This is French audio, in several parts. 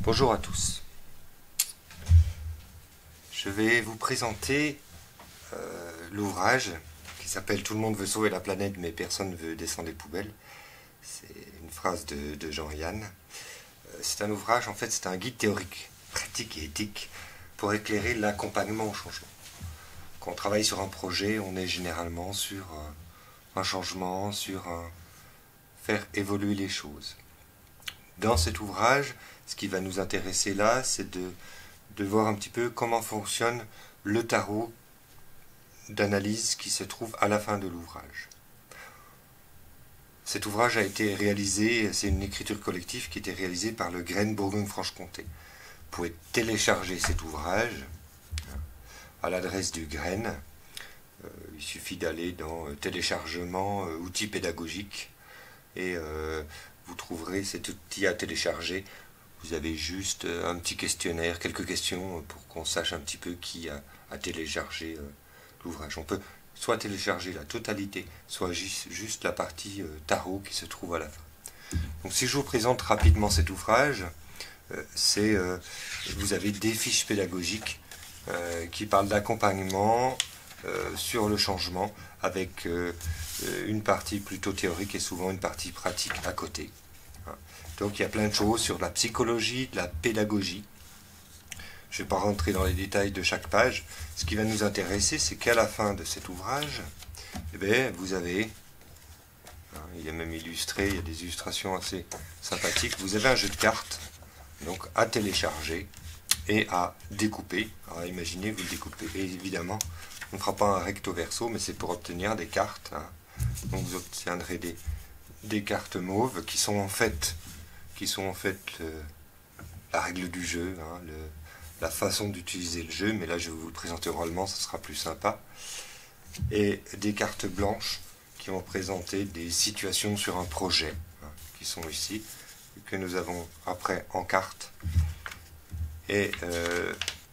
Bonjour à tous. Je vais vous présenter l'ouvrage qui s'appelle Tout le monde veut sauver la planète mais personne ne veut descendre les poubelles. C'est une phrase de Jean-Yann. C'est un ouvrage, en fait, c'est un guide théorique, pratique et éthique pour éclairer l'accompagnement au changement. Quand on travaille sur un projet, on est généralement sur un changement, faire évoluer les choses. Dans cet ouvrage, ce qui va nous intéresser là, c'est de voir un petit peu comment fonctionne le tarot d'analyse qui se trouve à la fin de l'ouvrage. Cet ouvrage a été réalisé, c'est une écriture collective qui a été réalisée par le Graine Bourgogne-Franche-Comté. Vous pouvez télécharger cet ouvrage à l'adresse du Graine. Il suffit d'aller dans téléchargement, outils pédagogiques, et vous trouverez cet outil à télécharger. Vous avez juste un petit questionnaire, quelques questions pour qu'on sache un petit peu qui a téléchargé l'ouvrage. On peut soit télécharger la totalité, soit juste la partie tarot qui se trouve à la fin. Donc si je vous présente rapidement cet ouvrage, vous avez des fiches pédagogiques qui parlent d'accompagnement sur le changement, avec une partie plutôt théorique et souvent une partie pratique à côté. Donc il y a plein de choses sur la psychologie, de la pédagogie. Je ne vais pas rentrer dans les détails de chaque page. Ce qui va nous intéresser, c'est qu'à la fin de cet ouvrage, vous avez, il est même illustré, il y a des illustrations assez sympathiques, vous avez un jeu de cartes donc à télécharger et à découper. Alors imaginez, vous le découpez. Et évidemment, on ne fera pas un recto verso, mais c'est pour obtenir des cartes. Donc vous obtiendrez des cartes mauves qui sont en fait la règle du jeu, la façon d'utiliser le jeu, mais là je vais vous le présenter oralement, ça sera plus sympa. Et des cartes blanches qui vont présenter des situations sur un projet, qui sont ici, que nous avons après en carte. Et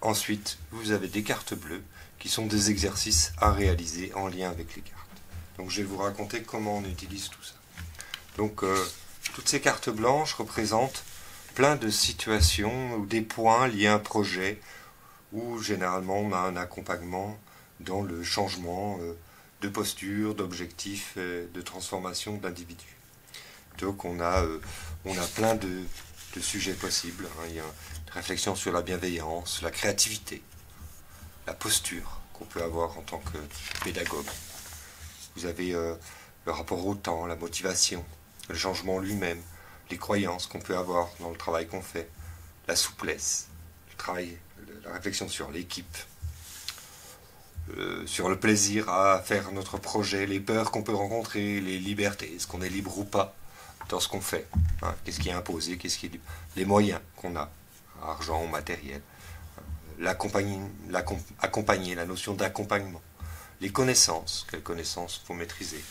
ensuite, vous avez des cartes bleues qui sont des exercices à réaliser en lien avec les cartes. Donc je vais vous raconter comment on utilise tout ça. Donc toutes ces cartes blanches représentent plein de situations ou des points liés à un projet où généralement on a un accompagnement dans le changement de posture, d'objectifs, de transformation d'individus. Donc on a plein de sujets possibles. Il y a une réflexion sur la bienveillance, la créativité, la posture qu'on peut avoir en tant que pédagogue. Vous avez le rapport au temps, la motivation, le changement lui-même, les croyances qu'on peut avoir dans le travail qu'on fait, la souplesse, le travail, la réflexion sur l'équipe, sur le plaisir à faire notre projet, les peurs qu'on peut rencontrer, les libertés, est-ce qu'on est libre ou pas dans ce qu'on fait, qu'est-ce qui est imposé, qu'est-ce qui est libre, les moyens qu'on a, argent ou matériel, accompagner, la notion d'accompagnement, les connaissances, quelles connaissances faut maîtriser.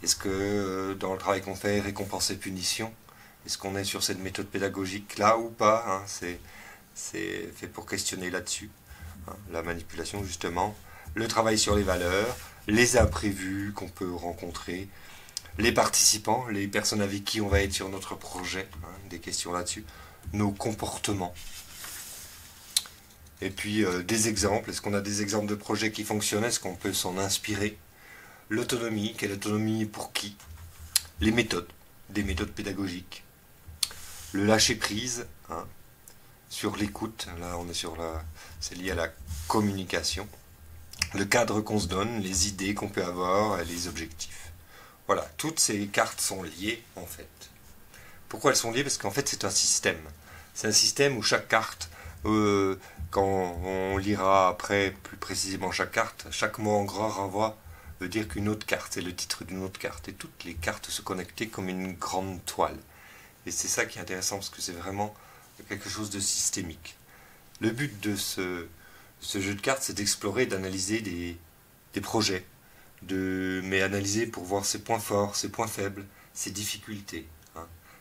Est-ce que dans le travail qu'on fait, récompense et punition, est-ce qu'on est sur cette méthode pédagogique là ou pas, c'est fait pour questionner là-dessus. La manipulation justement, le travail sur les valeurs, les imprévus qu'on peut rencontrer, les participants, les personnes avec qui on va être sur notre projet, des questions là-dessus, nos comportements. Et puis des exemples, est-ce qu'on a des exemples de projets qui fonctionnent, est-ce qu'on peut s'en inspirer? L'autonomie, quelle autonomie et pour qui? Les méthodes, des méthodes pédagogiques. Le lâcher-prise, sur l'écoute, là on est c'est lié à la communication. Le cadre qu'on se donne, les idées qu'on peut avoir, les objectifs. Voilà, toutes ces cartes sont liées en fait. Pourquoi elles sont liées? Parce qu'en fait c'est un système. C'est un système où chaque carte, quand on lira après plus précisément chaque carte, chaque mot en gras renvoie veut dire qu'une autre carte, c'est le titre d'une autre carte. Et toutes les cartes se connectent comme une grande toile. Et c'est ça qui est intéressant, parce que c'est vraiment quelque chose de systémique. Le but de ce jeu de cartes, c'est d'explorer, d'analyser des projets, mais analyser pour voir ses points forts, ses points faibles, ses difficultés.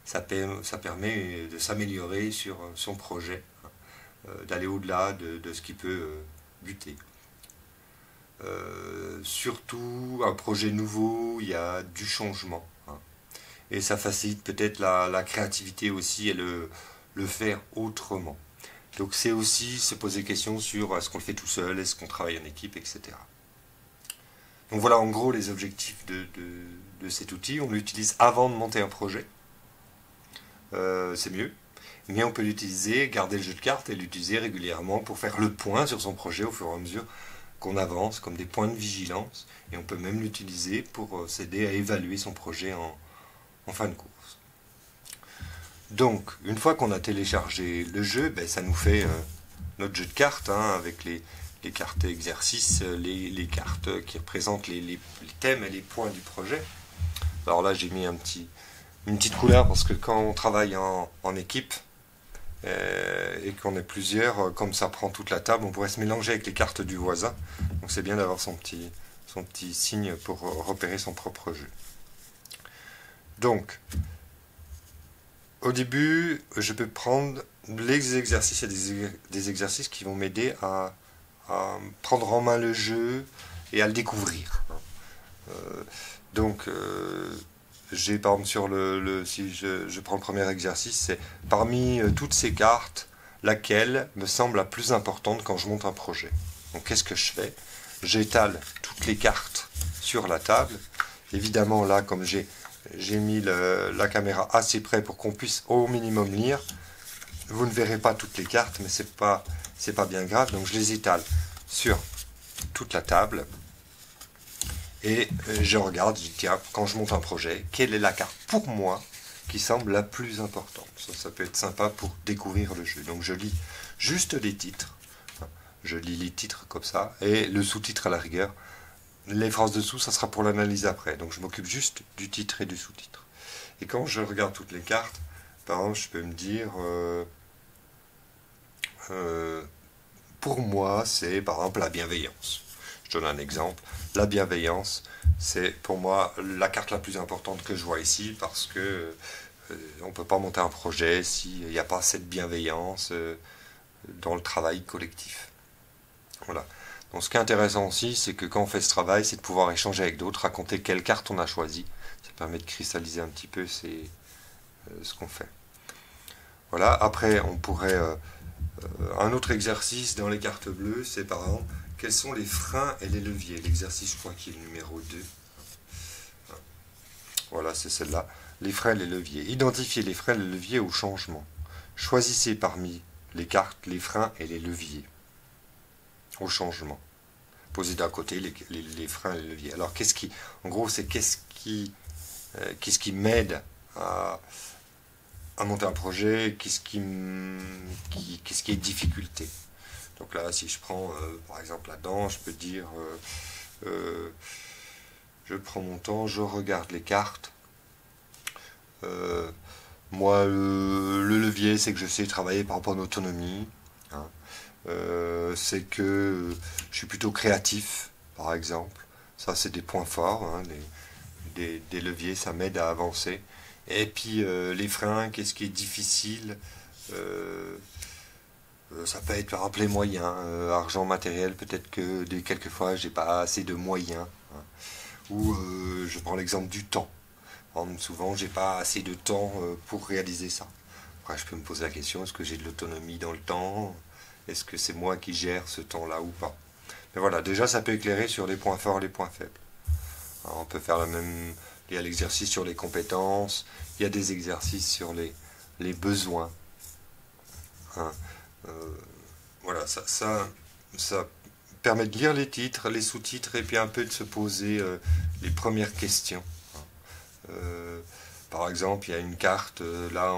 Ça permet de s'améliorer sur son projet, d'aller au-delà de ce qui peut buter. Surtout un projet nouveau, il y a du changement. Et ça facilite peut-être la créativité aussi et le le faire autrement. Donc c'est aussi se poser des questions sur est-ce qu'on le fait tout seul, est-ce qu'on travaille en équipe, etc. Donc voilà en gros les objectifs de cet outil. On l'utilise avant de monter un projet. C'est mieux. Mais on peut l'utiliser, garder le jeu de cartes et l'utiliser régulièrement pour faire le point sur son projet au fur et à mesure qu'on avance, comme des points de vigilance. Et on peut même l'utiliser pour s'aider à évaluer son projet en fin de course. Donc, une fois qu'on a téléchargé le jeu, ben, ça nous fait notre jeu de cartes, hein, avec les cartes exercices, les cartes qui représentent les thèmes et les points du projet. Alors là, j'ai mis une petite couleur parce que quand on travaille en équipe et qu'on est plusieurs, comme ça prend toute la table, on pourrait se mélanger avec les cartes du voisin. Donc c'est bien d'avoir son petit signe pour repérer son propre jeu. Donc, au début, je peux prendre les exercices. Il y a des exercices qui vont m'aider à prendre en main le jeu et à le découvrir. Donc, j'ai par exemple si je prends le premier exercice, c'est parmi toutes ces cartes, laquelle me semble la plus importante quand je monte un projet. Donc, qu'est-ce que je fais? J'étale toutes les cartes sur la table. Évidemment, là, comme j'ai mis la caméra assez près pour qu'on puisse au minimum lire. Vous ne verrez pas toutes les cartes, mais c'est pas bien grave. Donc je les étale sur toute la table et je regarde. Je dis tiens, quand je monte un projet, quelle est la carte pour moi qui semble la plus importante? Ça peut être sympa pour découvrir le jeu. Donc je lis juste les titres. Je lis les titres comme ça et le sous-titre à la rigueur. Les phrases dessous, ça sera pour l'analyse après. Donc je m'occupe juste du titre et du sous-titre. Et quand je regarde toutes les cartes, par exemple, je peux me dire, pour moi, c'est par exemple la bienveillance. Je donne un exemple. La bienveillance, c'est pour moi la carte la plus importante que je vois ici parce que on ne peut pas monter un projet s'il n'y a pas cette bienveillance dans le travail collectif. Voilà. Donc ce qui est intéressant aussi, c'est que quand on fait ce travail, c'est de pouvoir échanger avec d'autres, raconter quelle carte on a choisi. Ça permet de cristalliser un petit peu ce qu'on fait. Voilà, après on pourrait... un autre exercice dans les cartes bleues, c'est par exemple, quels sont les freins et les leviers. L'exercice, je crois qu'il est le numéro 2. Voilà, c'est celle-là. Les freins et les leviers. Identifiez les freins et les leviers au changement. Choisissez parmi les cartes les freins et les leviers au changement. Posez d'un côté les freins et les leviers. Alors, en gros, c'est qu'est-ce qui m'aide à monter un projet, qu'est-ce qui est difficulté. Donc là, si je prends, par exemple, là-dedans, je peux dire, je prends mon temps, je regarde les cartes. Moi, le levier, c'est que je sais travailler par rapport à l'autonomie. Hein. C'est que je suis plutôt créatif, par exemple. Ça, c'est des points forts. Hein, des leviers, ça m'aide à avancer. Et puis, les freins, qu'est-ce qui est difficile? Ça peut être par exemple les moyens, argent, matériel, peut-être que quelquefois, j'ai pas assez de moyens. Hein. Ou je prends l'exemple du temps. Souvent, j'ai pas assez de temps pour réaliser ça. Après, je peux me poser la question, est-ce que j'ai de l'autonomie dans le temps? Est-ce que c'est moi qui gère ce temps-là ou pas? Mais voilà, déjà, ça peut éclairer sur les points forts et les points faibles. Alors, on peut faire la même... Il y a l'exercice sur les compétences, il y a des exercices sur les besoins. Hein. Voilà, ça permet de lire les titres, les sous-titres, et puis un peu de se poser les premières questions. Par exemple, il y a une carte, là,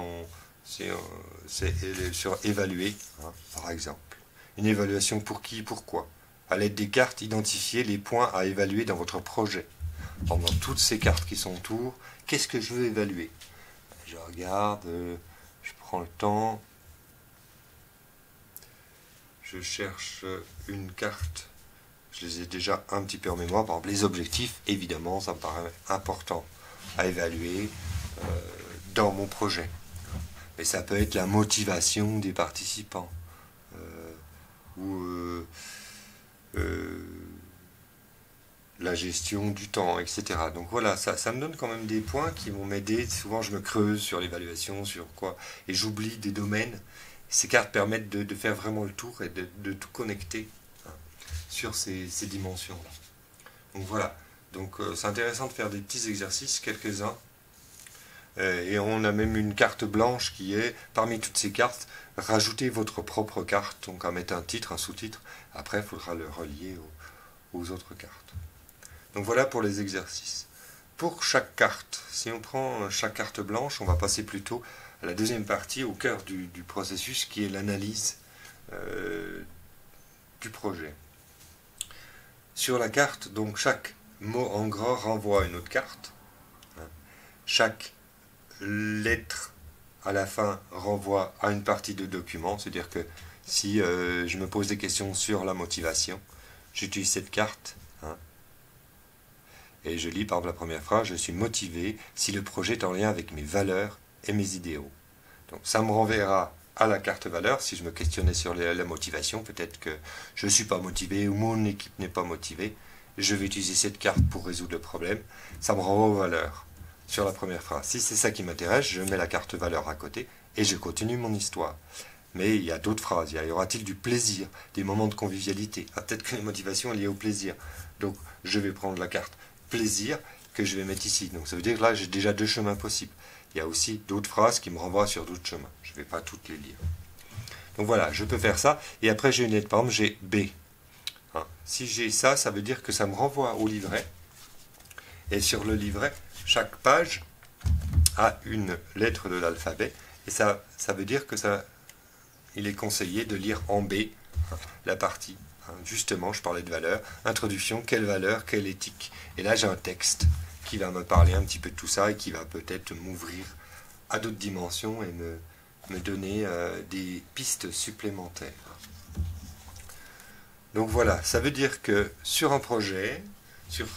c'est sur évaluer, hein, par exemple. Une évaluation pour qui, pourquoi. À l'aide des cartes, identifiez les points à évaluer dans votre projet. Dans toutes ces cartes qui sont autour, qu'est-ce que je veux évaluer? Je regarde, je prends le temps, je cherche une carte, je les ai déjà un petit peu en mémoire, par exemple les objectifs, évidemment, ça me paraît important à évaluer dans mon projet. Mais ça peut être la motivation des participants, ou la gestion du temps, etc. Donc voilà, ça me donne quand même des points qui vont m'aider. Souvent je me creuse sur l'évaluation, sur quoi, et j'oublie des domaines. Ces cartes permettent de faire vraiment le tour et de tout connecter, hein, sur ces dimensions-là. Donc voilà, donc c'est intéressant de faire des petits exercices, quelques-uns. Et on a même une carte blanche qui est, parmi toutes ces cartes, rajoutez votre propre carte, donc à mettre un titre, un sous-titre. Après, il faudra le relier aux autres cartes. Donc voilà pour les exercices. Pour chaque carte, si on prend chaque carte blanche, on va passer plutôt à la deuxième partie, au cœur du processus, qui est l'analyse du projet. Sur la carte, donc chaque mot en gras renvoie à une autre carte. Chaque lettre à la fin renvoie à une partie de document, c'est-à-dire que si je me pose des questions sur la motivation, j'utilise cette carte, hein, et je lis par exemple la première phrase, je suis motivé si le projet est en lien avec mes valeurs et mes idéaux. Donc ça me renverra à la carte valeur. Si je me questionnais sur la motivation, peut-être que je ne suis pas motivé ou mon équipe n'est pas motivée, je vais utiliser cette carte pour résoudre le problème. Ça me renvoie aux valeurs sur la première phrase. Si c'est ça qui m'intéresse, je mets la carte valeur à côté et je continue mon histoire. Mais il y a d'autres phrases. Y aura-t-il du plaisir, des moments de convivialité? Peut-être que les motivations sont liées au plaisir. Donc je vais prendre la carte plaisir que je vais mettre ici. Donc ça veut dire que là j'ai déjà deux chemins possibles. Il y a aussi d'autres phrases qui me renvoient sur d'autres chemins. Je ne vais pas toutes les lire. Donc voilà, je peux faire ça. Et après j'ai une lettre. Par exemple, j'ai B. Hein. Si j'ai ça, ça veut dire que ça me renvoie au livret. Et sur le livret, chaque page a une lettre de l'alphabet. Et ça veut dire que il est conseillé de lire en B, hein, la partie. Justement, je parlais de valeur. Introduction, quelle valeur, quelle éthique. Et là, j'ai un texte qui va me parler un petit peu de tout ça et qui va peut-être m'ouvrir à d'autres dimensions et me donner des pistes supplémentaires. Donc voilà, ça veut dire que sur un projet, sur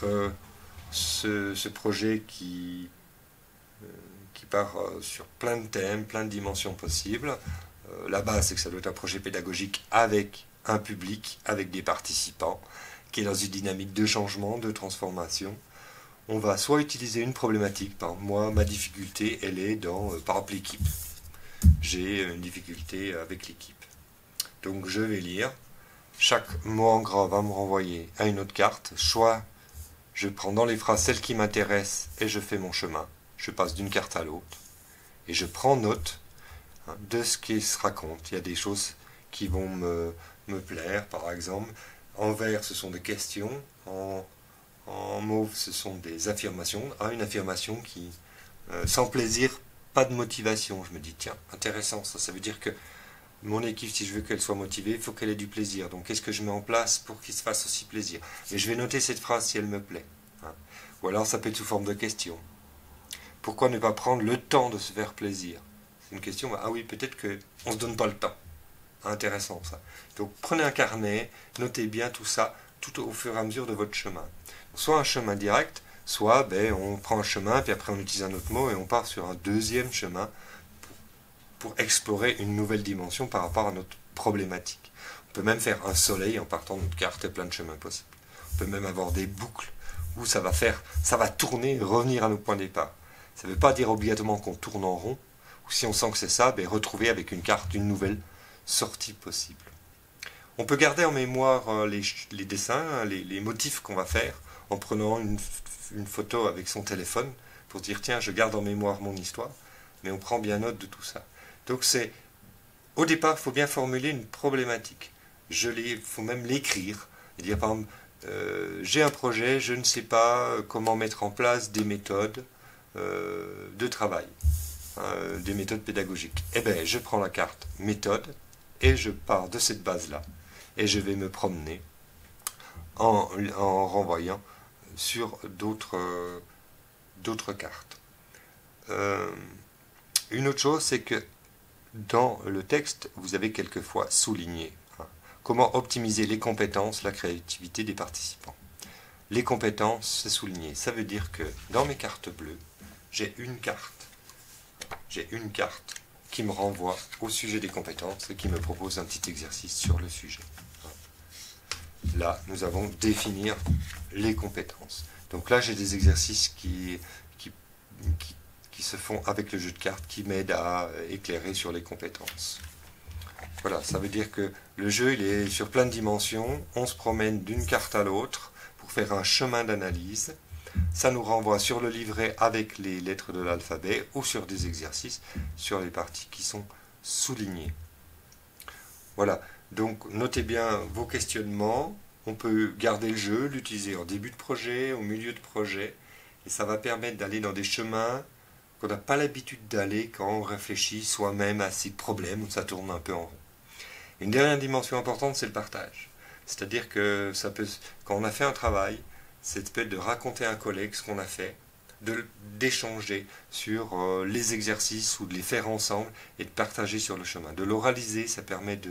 ce projet qui part sur plein de thèmes, plein de dimensions possibles, la base, c'est que ça doit être un projet pédagogique avec un public, avec des participants, qui est dans une dynamique de changement, de transformation. On va soit utiliser une problématique. Par exemple, moi, ma difficulté, elle est dans, par exemple, l'équipe. J'ai une difficulté avec l'équipe. Donc je vais lire. Chaque mot en gras va me renvoyer à une autre carte. Soit je prends dans les phrases celles qui m'intéressent et je fais mon chemin. Je passe d'une carte à l'autre. Et je prends note, hein, de ce qui se raconte. Il y a des choses qui vont me plaire, par exemple. En vert, ce sont des questions. En mauve, ce sont des affirmations. Une affirmation qui, sans plaisir, pas de motivation. Je me dis, tiens, intéressant, ça veut dire que mon équipe, si je veux qu'elle soit motivée, il faut qu'elle ait du plaisir. Donc, qu'est-ce que je mets en place pour qu'il se fasse aussi plaisir? Et je vais noter cette phrase si elle me plaît. Hein. Ou alors, ça peut être sous forme de question. Pourquoi ne pas prendre le temps de se faire plaisir? C'est une question, ah oui, peut-être qu'on ne se donne pas le temps. Intéressant, ça. Donc, prenez un carnet, notez bien tout ça, tout au fur et à mesure de votre chemin. Soit un chemin direct, soit on prend un chemin, puis après on utilise un autre mot et on part sur un deuxième chemin pour explorer une nouvelle dimension par rapport à notre problématique. On peut même faire un soleil en partant de notre carte et plein de chemins possibles. On peut même avoir des boucles où ça va tourner et revenir à nos points de départ. Ça ne veut pas dire obligatoirement qu'on tourne en rond, ou si on sent que c'est ça, retrouver avec une carte une nouvelle sortie possible. On peut garder en mémoire les dessins, les motifs qu'on va faire, en prenant une photo avec son téléphone, pour dire tiens, je garde en mémoire mon histoire, mais on prend bien note de tout ça. Donc au départ, il faut bien formuler une problématique. Il faut même l'écrire, et dire par exemple, j'ai un projet, je ne sais pas comment mettre en place des méthodes de travail, des méthodes pédagogiques. Je prends la carte méthode, et je pars de cette base-là, et je vais me promener en renvoyant sur d'autres cartes. Une autre chose, c'est que dans le texte, vous avez quelquefois souligné comment optimiser les compétences, la créativité des participants. Les compétences, c'est souligné. Ça veut dire que dans mes cartes bleues, j'ai une carte qui me renvoie au sujet des compétences et qui me propose un petit exercice sur le sujet. là, nous allons définir les compétences. Donc là, j'ai des exercices qui se font avec le jeu de cartes qui m'aident à éclairer sur les compétences. Voilà, ça veut dire que le jeu, il est sur plein de dimensions. On se promène d'une carte à l'autre pour faire un chemin d'analyse. Ça nous renvoie sur le livret avec les lettres de l'alphabet ou sur des exercices sur les parties qui sont soulignées. Voilà, donc notez bien vos questionnements. On peut garder le jeu, l'utiliser en début de projet, au milieu de projet. Et ça va permettre d'aller dans des chemins qu'on n'a pas l'habitude d'aller quand on réfléchit soi-même à ces problèmes où ça tourne un peu en rond. Une dernière dimension importante, c'est le partage. C'est-à-dire que ça peut, quand on a fait un travail, c'est peut-être de raconter à un collègue ce qu'on a fait, d'échanger sur les exercices ou de les faire ensemble et de partager sur le chemin. De l'oraliser, ça permet de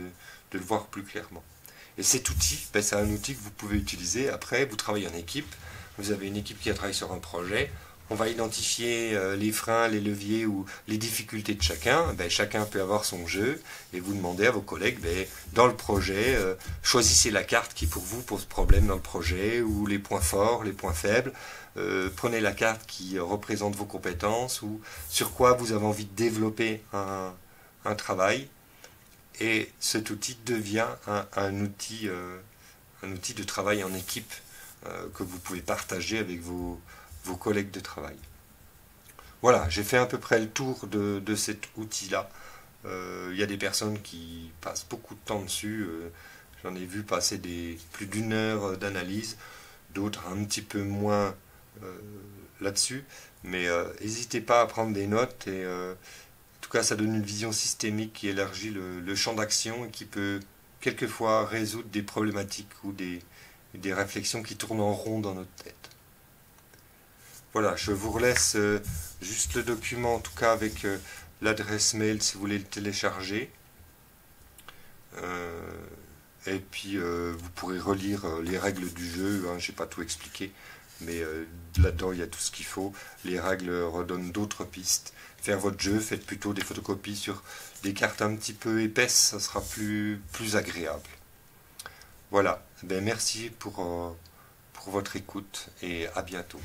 le voir plus clairement. Et cet outil, ben, c'est un outil que vous pouvez utiliser. Après, vous travaillez en équipe, vous avez une équipe qui travaille sur un projet, on va identifier les freins, les leviers ou les difficultés de chacun. Ben, chacun peut avoir son jeu et vous demandez à vos collègues, ben, dans le projet, choisissez la carte qui pour vous pose problème dans le projet, ou les points forts, les points faibles. Prenez la carte qui représente vos compétences ou sur quoi vous avez envie de développer un travail. Et cet outil devient un outil de travail en équipe que vous pouvez partager avec vos collègues de travail. Voilà, j'ai fait à peu près le tour de cet outil-là. Il y a des personnes qui passent beaucoup de temps dessus. J'en ai vu passer plus d'une heure d'analyse, d'autres un petit peu moins là-dessus. Mais n'hésitez pas à prendre des notes. Et en tout cas, ça donne une vision systémique qui élargit le champ d'action et qui peut quelquefois résoudre des problématiques ou des réflexions qui tournent en rond dans notre tête. Voilà, je vous relaisse juste le document, en tout cas avec l'adresse mail si vous voulez le télécharger. Et puis vous pourrez relire les règles du jeu, hein, je n'ai pas tout expliqué, mais là-dedans il y a tout ce qu'il faut. Les règles redonnent d'autres pistes. Faire votre jeu, faites plutôt des photocopies sur des cartes un petit peu épaisses, ça sera plus agréable. Voilà, ben, merci pour votre écoute et à bientôt.